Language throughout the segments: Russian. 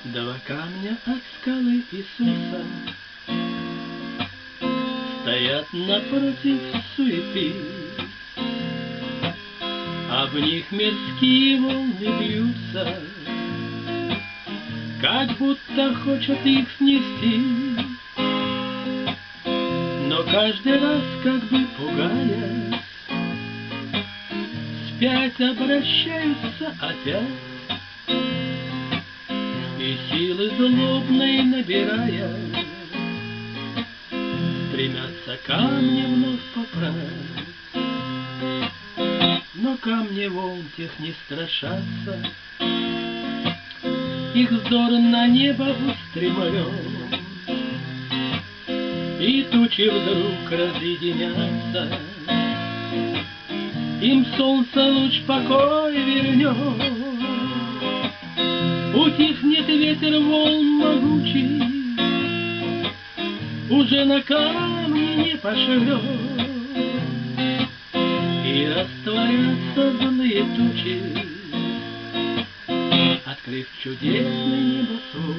Два камня от скалы Иисуса стоят напротив суеты, а в них мирские волны бьются, как будто хочет их снести. Но каждый раз, как бы пугаясь, вспять обращаются опять, и силы злобной набирая, стремятся камни вновь поправить. Но камни волн тех не страшатся, их взор на небо устремлен, и тучи вдруг разъединятся, им солнце луч покой вернет. Утихнет ветер волн могучий, уже на камни не пошлет, и растворятся злые тучи, открыв чудесный небосвод.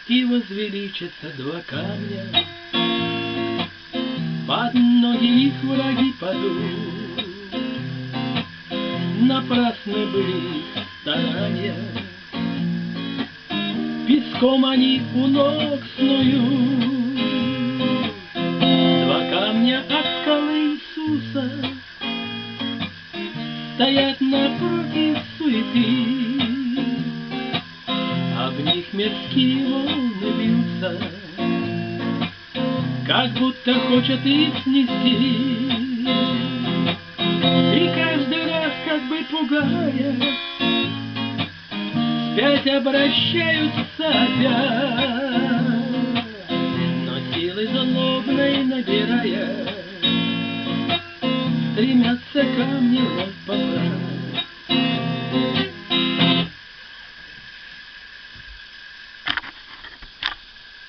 И возвеличатся два камня, под ноги их враги падут. Напрасны были старания, песком они у ног снуют. Два камня от скалы Иисуса стоят напротив суеты, а в них мирские волны бьются, как будто хочет их снести. И каждый раз, как бы пугая, вспять обращаются опять, но силы злобной набирая, стремятся